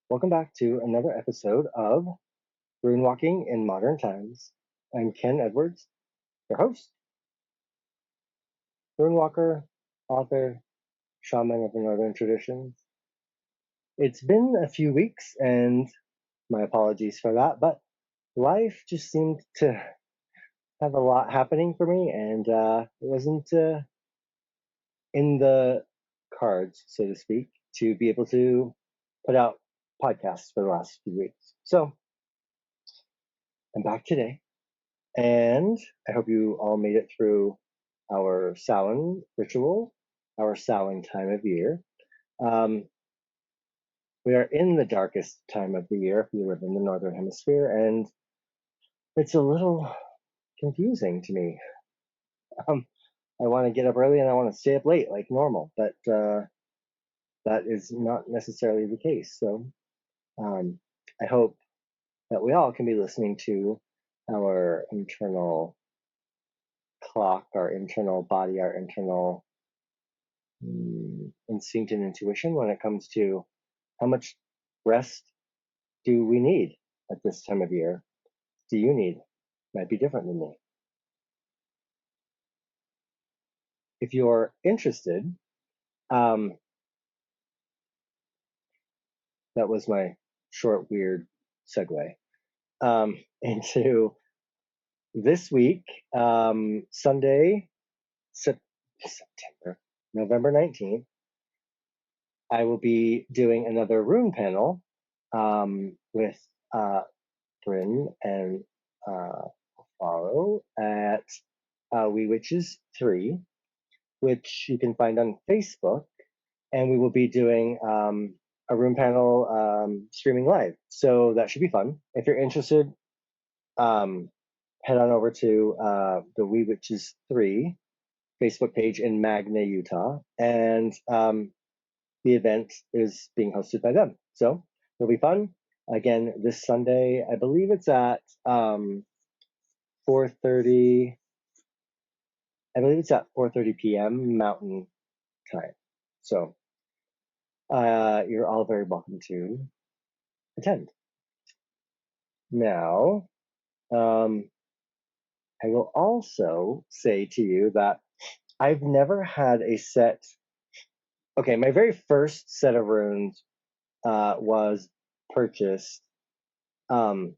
Welcome back to another episode of Rune Walking in Modern Times. I'm Ken Edwards, your host, rune walker, author, shaman of the Northern traditions. It's been a few weeks, and my apologies for that, but life just seemed to have a lot happening for me, and it wasn't in the cards, so to speak, to be able to put out podcasts for the last few weeks. So I'm back today. And I hope you all made it through our Samhain ritual, our Samhain time of year. We are in the darkest time of the year if you live in the Northern Hemisphere, and it's a little confusing to me. I want to get up early and I want to stay up late like normal, but that is not necessarily the case. So I hope that we all can be listening to our internal clock, our internal body, our internal instinct and intuition when it comes to how much rest do we need at this time of year. Do you need? Might be different than me. If you're interested, that was my short, weird segue into this week, Sunday, September, November 19th, I will be doing another rune panel with Bryn and follow at We Witches 3, which you can find on Facebook, and we will be doing a room panel streaming live. So that should be fun. If you're interested, head on over to the We Witches 3 Facebook page in Magna, Utah, and the event is being hosted by them. So it'll be fun. Again, this Sunday, I believe it's at 4:30. I believe it's at 4:30 p.m. Mountain Time. So you're all very welcome to attend. Now, I will also say to you that I've never had a set. Okay, my very first set of runes was purchased from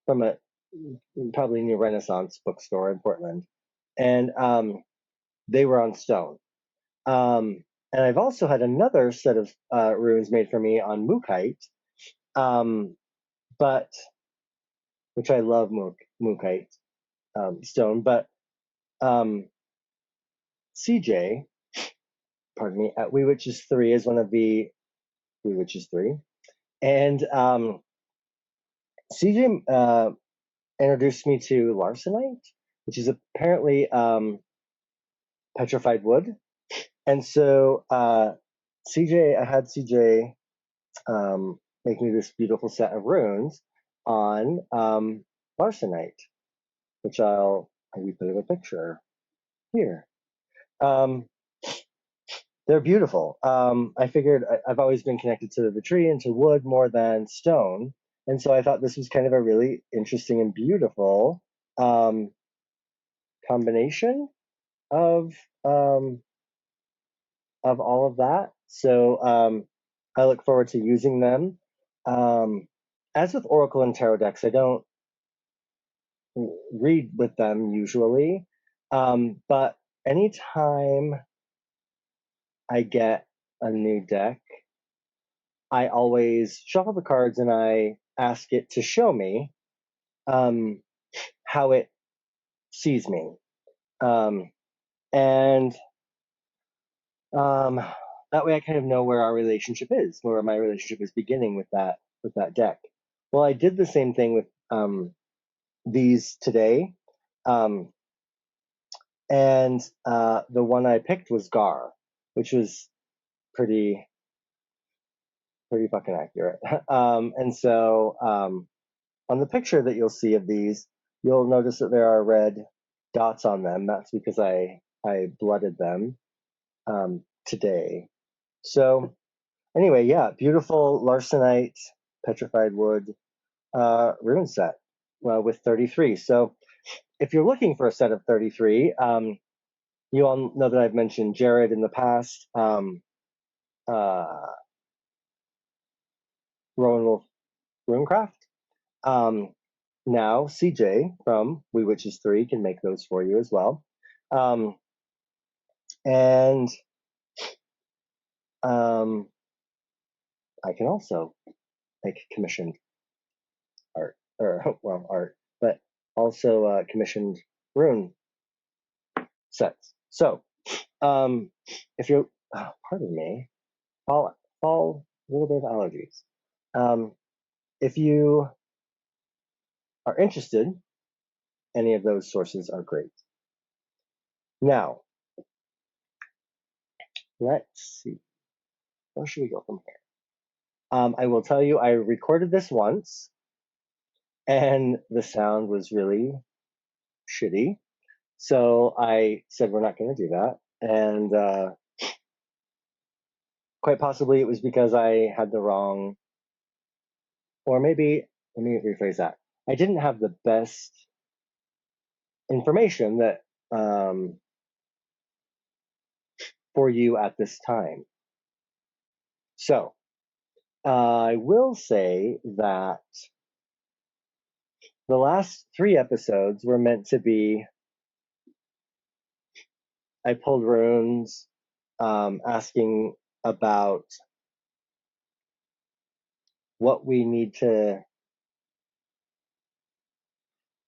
a probably new Renaissance bookstore in Portland, and they were on stone. And I've also had another set of runes made for me on Mookite, but which I love Mookite stone, but CJ, pardon me, at We Witches 3 is one of the We Witches 3, and CJ introduced me to larsenite, which is apparently petrified wood. And so I had CJ make me this beautiful set of runes on larsenite, which I'll maybe put in a picture here. They're beautiful. I figured I've always been connected to the tree and to wood more than stone, and so I thought this was kind of a really interesting and beautiful combination of all of that. So I look forward to using them. As with Oracle and Tarot decks, I don't read with them usually, but anytime I get a new deck, I always shuffle the cards and I ask it to show me how it sees me. And that way I kind of know where our relationship is, where my relationship is beginning with that deck. Well, I did the same thing with these today. And the one I picked was Gar, which was pretty fucking accurate. And so on the picture that you'll see of these, you'll notice that there are red dots on them. That's because I blooded them today. So Anyway, yeah, beautiful larsenite petrified wood rune set with 33. So if you're looking for a set of 33, you all know that I've mentioned Jared in the past, Rowan Wolf Runecraft. Now CJ from We Witches 3 can make those for you as well. And I can also make commissioned art, or well, art, but also commissioned rune sets. So if you're, pardon me, fall, a little bit of allergies. If you are interested, any of those sources are great. Now, let's see. Where should we go from here? I will tell you, I recorded this once, and the sound was really shitty. So I said, we're not going to do that. And quite possibly it was because I had the wrong, or maybe, let me rephrase that. I didn't have the best information that for you at this time. So I will say that the last 3 episodes were meant to be, I pulled runes asking about what we need to,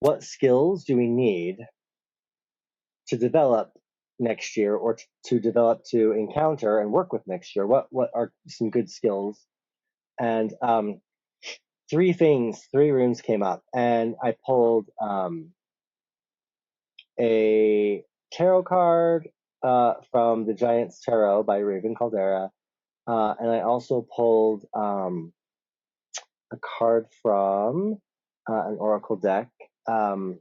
what skills do we need to develop next year, or to develop to encounter and work with next year? What are some good skills? And 3 runes came up, and I pulled a tarot card from the Giant's Tarot by Raven Caldera, and I also pulled a card from an oracle deck that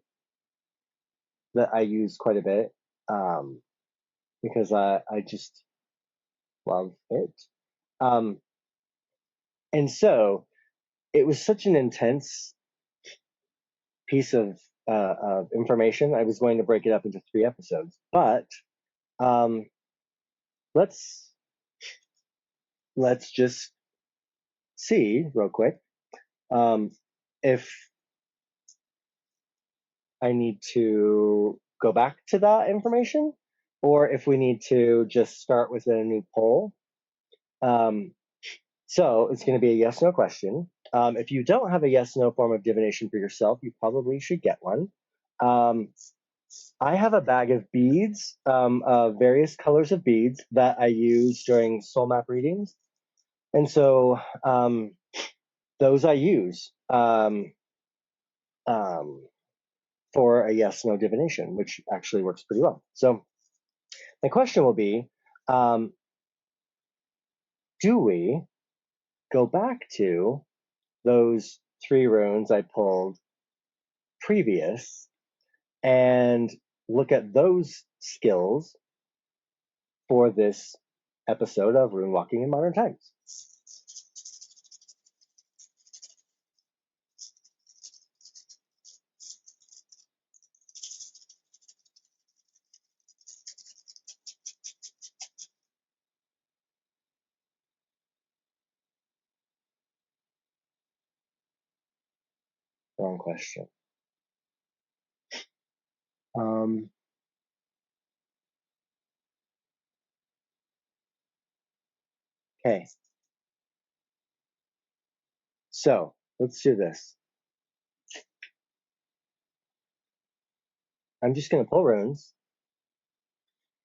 I use quite a bit because I just love it. And so it was such an intense piece of information. I was going to break it up into 3 episodes, but let's just see real quick if I need to go back to that information, or if we need to just start with a new poll. So it's going to be a yes/no question. If you don't have a yes/no form of divination for yourself, you probably should get one. I have a bag of beads, various colors of beads that I use during soul map readings. And so those I use for a yes/no divination, which actually works pretty well. So my question will be, do we go back to those 3 runes I pulled previous and look at those skills for this episode of Rune Walking in Modern Times? Wrong question. Okay. So let's do this. I'm just going to pull runes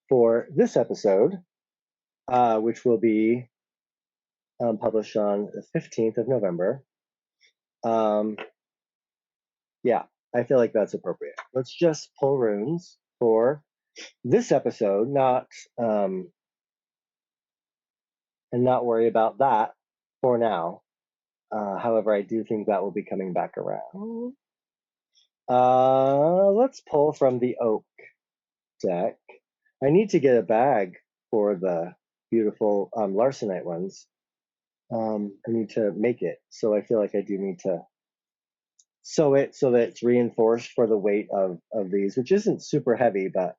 for this episode, which will be published on the 15th of November. Yeah, I feel like that's appropriate. Let's just pull runes for this episode, and not worry about that for now. However, I do think that will be coming back around. Let's pull from the oak deck. I need to get a bag for the beautiful larsenite ones. I need to make it. So I feel like I do need to sew it so that it's reinforced for the weight of these, which isn't super heavy, but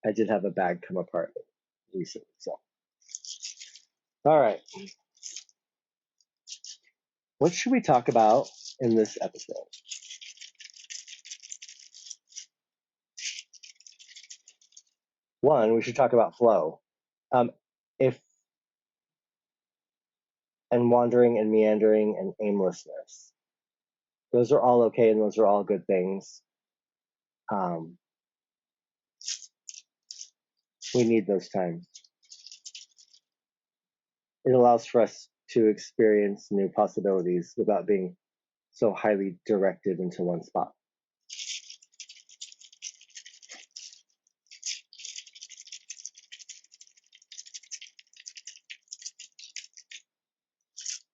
I did have a bag come apart recently. So, all right. What should we talk about in this episode? One, we should talk about flow. If and wandering and meandering and aimlessness. Those are all okay and those are all good things. We need those times. It allows for us to experience new possibilities without being so highly directed into one spot.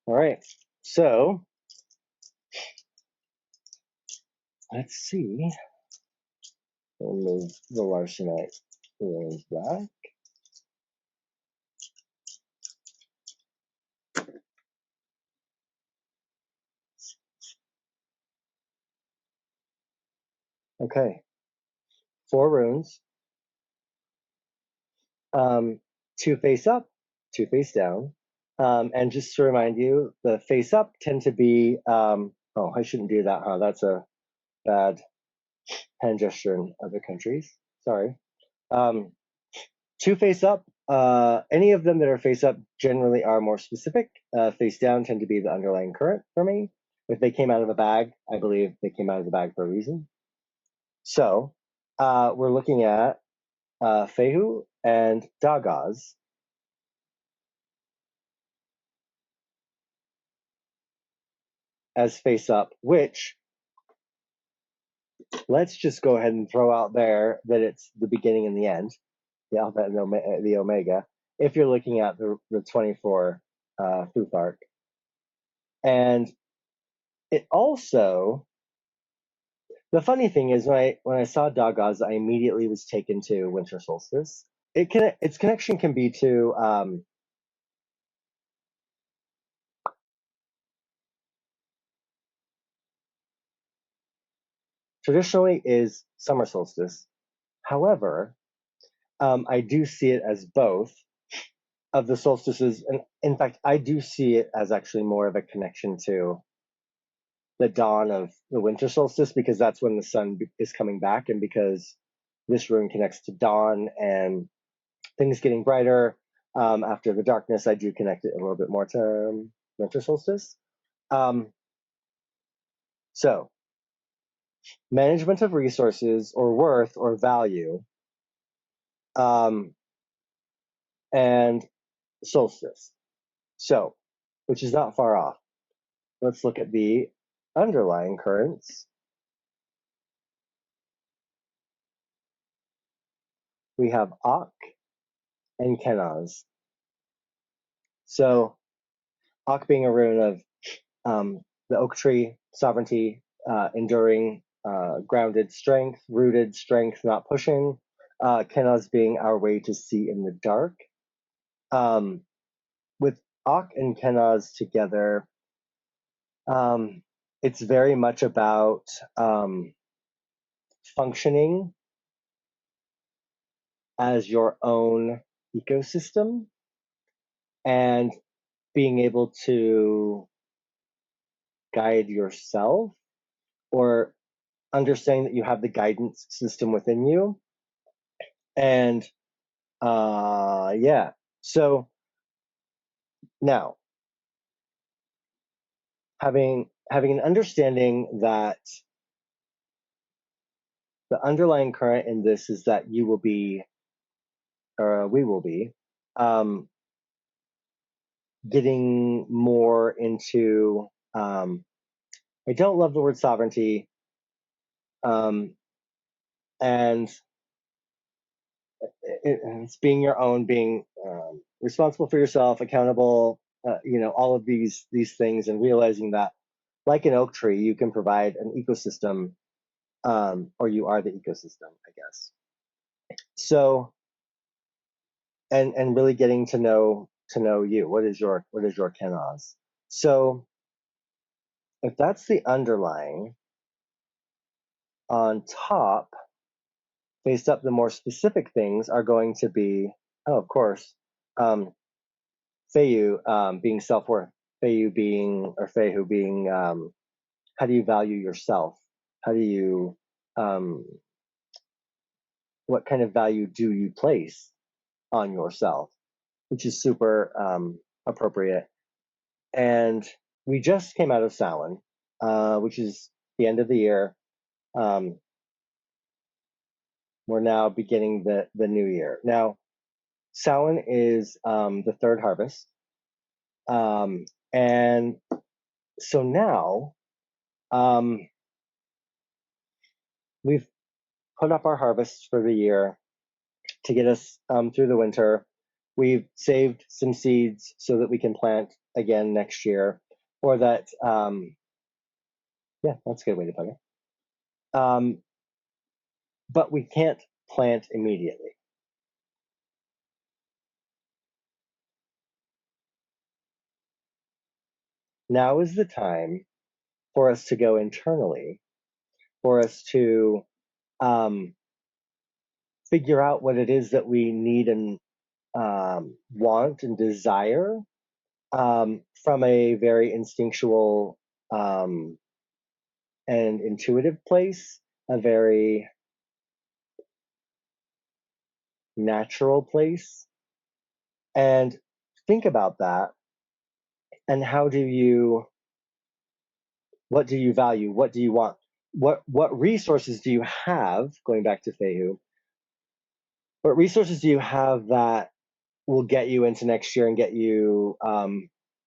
All right, so let's see. We'll move the larcenite balloons back. Okay, 4 runes. 2 face up, 2 face down. And just to remind you, the face up tend to be, oh, I shouldn't do that, huh? That's a bad hand gesture in other countries. Sorry. 2 face up, any of them that are face up generally are more specific. Face down tend to be the underlying current for me. If they came out of a bag, I believe they came out of the bag for a reason. So we're looking at Fehu and Dagaz. As face up, which let's just go ahead and throw out there that it's the beginning and the end, the alpha and the omega, if you're looking at the 24 Futhark. And it also, the funny thing is when I saw Dagaz, I immediately was taken to winter solstice. Its connection can be to traditionally is summer solstice. However, I do see it as both of the solstices, and in fact, I do see it as actually more of a connection to the dawn of the winter solstice, because that's when the sun is coming back, and because this rune connects to dawn and things getting brighter after the darkness, I do connect it a little bit more to winter solstice. So, management of resources or worth or value, and solstice. So, which is not far off. Let's look at the underlying currents. We have Ak and Kenaz. So, Ak being a rune of the oak tree, sovereignty, enduring, grounded strength, rooted strength, not pushing. Kenaz being our way to see in the dark. With Ak and Kenaz together, it's very much about functioning as your own ecosystem and being able to guide yourself, or understanding that you have the guidance system within you. And yeah, so now having an understanding that the underlying current in this is that you will be, or we will be, getting more into, I don't love the word sovereignty, and it's being your own, being responsible for yourself, accountable, all of these things, and realizing that, like an oak tree, you can provide an ecosystem, or you are the ecosystem, I guess. So, and really getting to know to know you. What is your kenaz? So if that's the underlying, on top, faced up, the more specific things are going to be, oh, of course, Feyu being self-worth, Feyu being, or Fehu being, how do you value yourself? How do you, what kind of value do you place on yourself? Which is super appropriate. And we just came out of Samhain, which is the end of the year. We're now beginning the new year. Now, Samhain is the third harvest. And so now we've put up our harvests for the year to get us through the winter. We've saved some seeds so that we can plant again next year, or that, yeah, that's a good way to put it. But we can't plant immediately. Now is the time for us to go internally, for us to figure out what it is that we need and want and desire from a very instinctual and intuitive place, a very natural place, and think about that. And how do you, what do you value? What do you want? What resources do you have, going back to Fehu, what resources do you have that will get you into next year and get you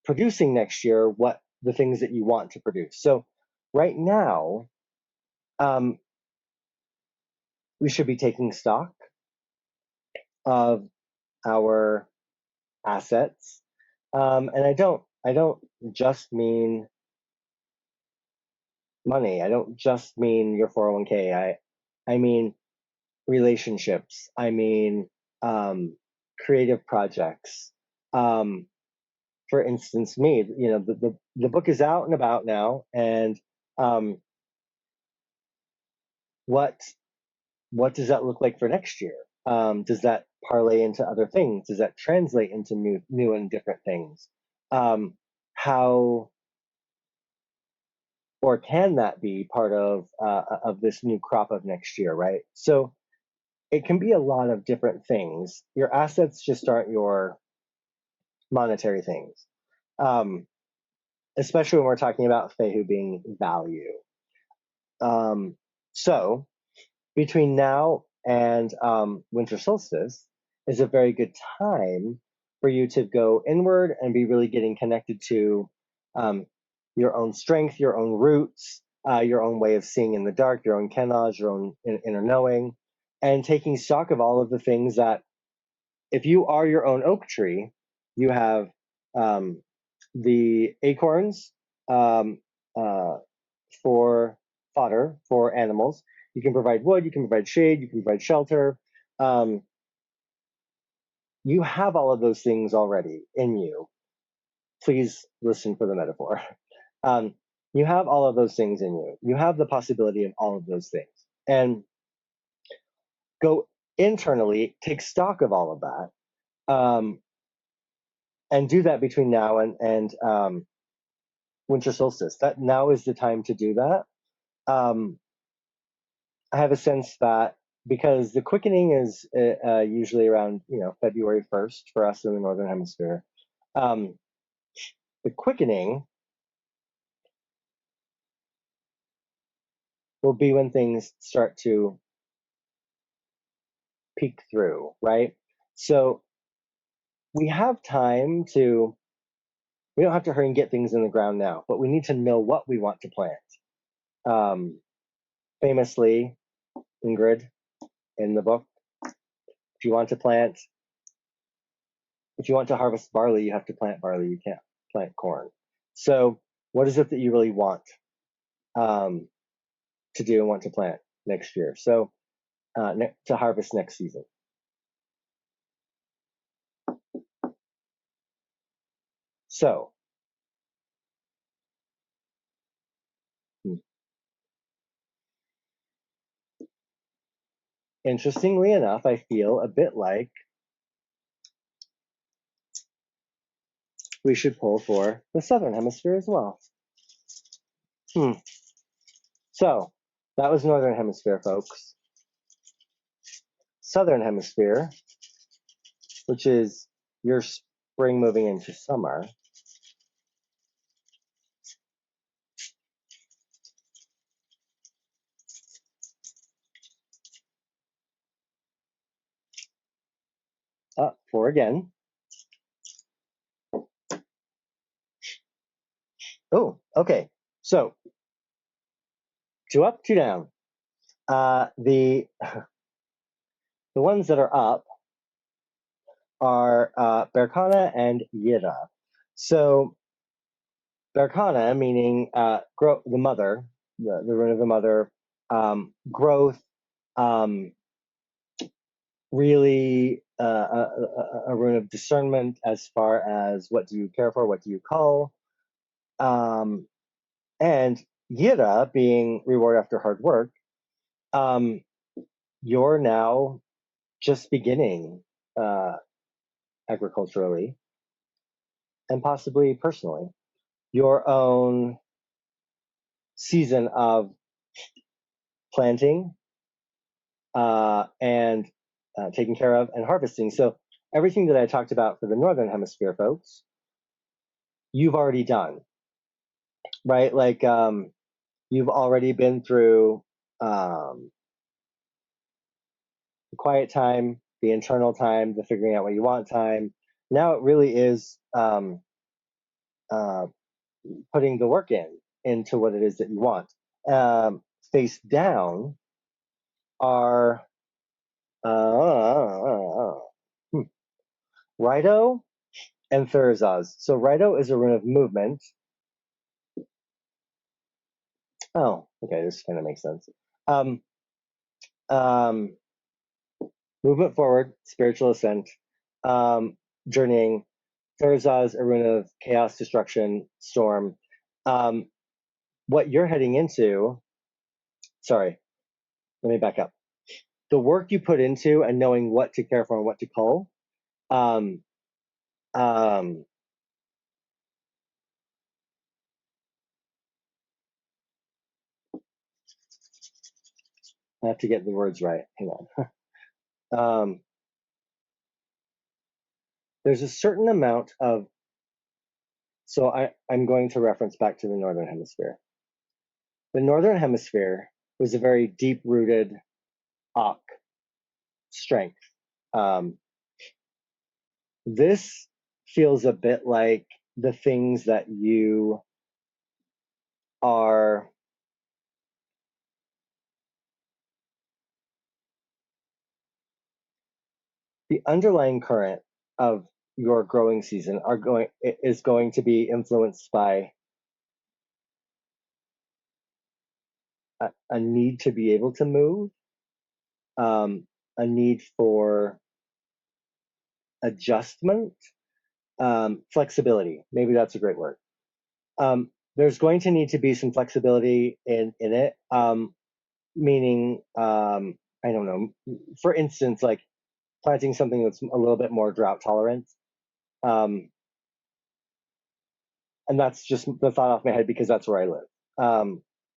producing next year what the things that you want to produce? So right now, we should be taking stock of our assets. And I don't just mean money. I don't just mean your 401k. I mean relationships. I mean creative projects. For instance, me, you know, the book is out and about now, and what does that look like for next year? Does that parlay into other things? Does that translate into new and different things? How, or can that be part of this new crop of next year, right? So it can be a lot of different things. Your assets just aren't your monetary things, especially when we're talking about Fehu being value. So between now and winter solstice is a very good time for you to go inward and be really getting connected to your own strength, your own roots, your own way of seeing in the dark, your own kenaz, your own inner knowing, and taking stock of all of the things that, if you are your own oak tree, you have the acorns for fodder for animals. You can provide wood, you can provide shade, you can provide shelter. You have all of those things already in you. Please listen for the metaphor. You have all of those things in you. You have the possibility of all of those things. And go internally, take stock of all of that, and do that between now and winter solstice. That now is the time to do that. I have a sense that because the quickening is usually around, you know, February 1st for us in the Northern Hemisphere. The quickening will be when things start to peek through, right? So we have time to, we don't have to hurry and get things in the ground now, but we need to know what we want to plant. Famously, Ingrid, in the book, if you want to harvest barley, you have to plant barley. You can't plant corn. So what is it that you really want to do and want to plant next year? So to harvest next season. So, interestingly enough, I feel a bit like we should pull for the southern hemisphere as well. So, that was northern hemisphere, folks. Southern hemisphere, which is your spring moving into summer. Up 4 again. Oh, okay. So 2 up, 2 down. The ones that are up are Berkana and Yira. So Berkana, meaning the mother, the rune of the mother, growth, really a rune of discernment as far as what do you care for, what do you call, and Yira being reward after hard work. You're now just beginning agriculturally and possibly personally your own season of planting and taking care of and harvesting. So everything that I talked about for the northern hemisphere folks, you've already done, right? Like you've already been through the quiet time, the internal time, the figuring out what you want time. Now it really is putting the work into what it is that you want. Face down are Rido and Thurzaz. So Rido is a rune of movement. Oh, okay, this kind of makes sense. Movement forward, spiritual ascent, journeying. Thurzaz, a rune of chaos, destruction, storm. What you're heading into, sorry, let me back up. The work you put into and knowing what to care for and what to cull, um, I have to get the words right. Hang on. There's a certain amount of, so I'm going to reference back to the Northern Hemisphere. The Northern Hemisphere was a very deep-rooted Ak strength. This feels a bit like the things that you are the underlying current of your growing season is going to be influenced by a need to be able to move, a need for adjustment, flexibility. Maybe that's a great word. There's going to need to be some flexibility in it, meaning I don't know. For instance, like planting something that's a little bit more drought tolerant. And that's just the thought off my head because that's where I live,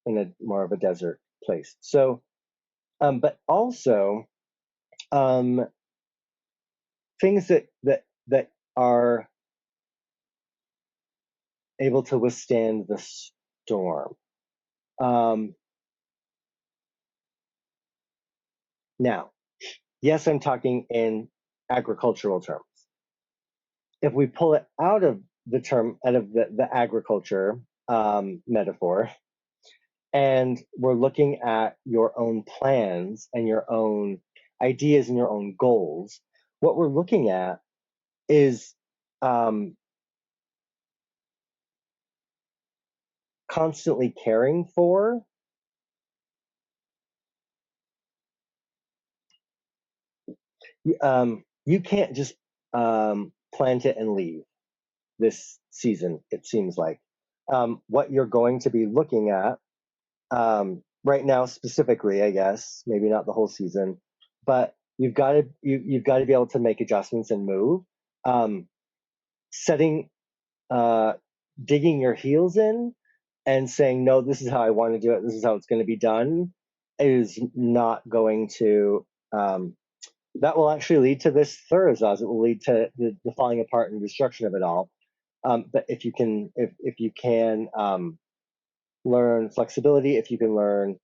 in a more of a desert place. So, but also things that are able to withstand the storm. Now, yes, I'm talking in agricultural terms. If we pull it out of the agriculture metaphor, and we're looking at your own plans and your own ideas and your own goals, what we're looking at is constantly caring for you can't just plant it and leave, this season, it seems like. What you're going to be looking at right now specifically, I guess, maybe not the whole season, but you've got to be able to make adjustments and move. Setting digging your heels in and saying, no, this is how I want to do it, this is how it's going to be done, is not going to that will actually lead to this Thurazaz. It will lead to the falling apart and destruction of it all. But if you can learn flexibility, if you can learn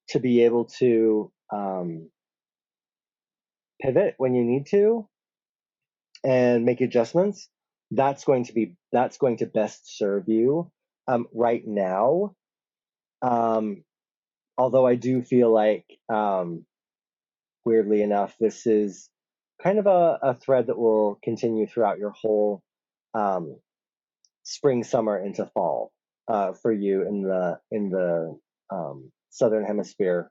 to be able to pivot when you need to and make adjustments, that's going to best serve you right now. Although I do feel like, weirdly enough, this is kind of a thread that will continue throughout your whole spring, summer into fall for you in the southern hemisphere,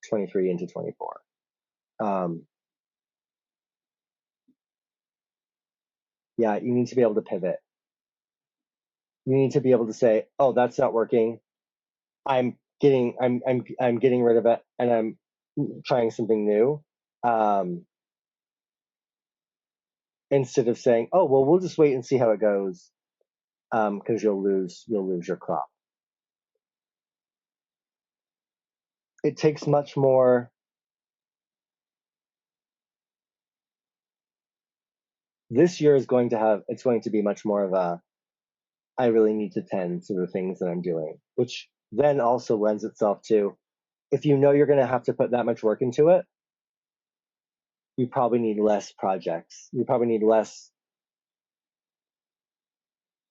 23 into 24. Yeah, you need to be able to pivot. You need to be able to say, "Oh, that's not working. I'm getting rid of it, and I'm trying something new." Instead of saying, "Oh, well, we'll just wait and see how it goes," because you'll lose your crop. It takes much more. This year is going to be much more of a, I really need to tend to the things that I'm doing, which then also lends itself to, if you know you're going to have to put that much work into it, you probably need less projects. You probably need less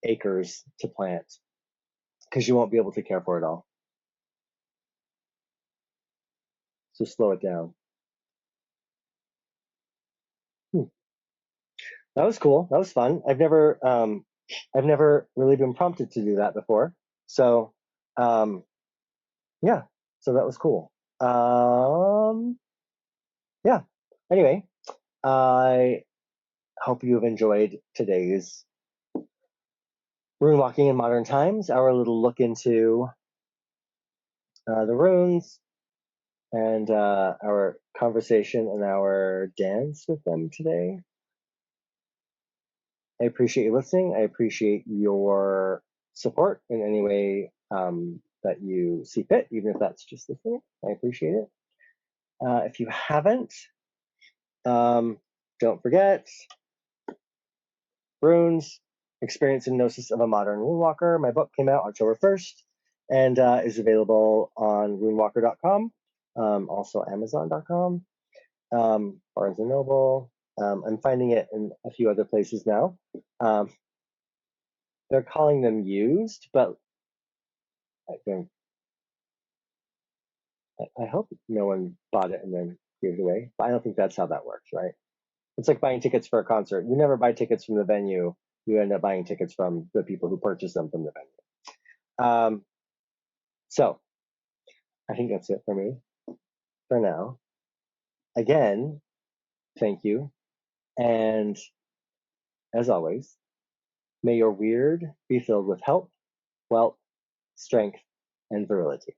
acres to plant because you won't be able to care for it all. So slow it down. That was cool. That was fun. I've never really been prompted to do that before. So, yeah. So that was cool. Yeah. Anyway, I hope you have enjoyed today's Rune Walking in Modern Times, our little look into the runes and our conversation and our dance with them today. I appreciate you listening. I appreciate your support in any way that you see fit, even if that's just listening. I appreciate it. If you haven't, don't forget Runes, Experience and Gnosis of a Modern Runewalker. My book came out October 1st and is available on runewalker.com, also amazon.com, Barnes & Noble. I'm finding it in a few other places now. They're calling them used, but I hope no one bought it and then gave it away. But I don't think that's how that works, right? It's like buying tickets for a concert. You never buy tickets from the venue. You end up buying tickets from the people who purchase them from the venue. So I think that's it for me for now. Again, thank you. And as always, may your weird be filled with health, wealth, strength, and virility.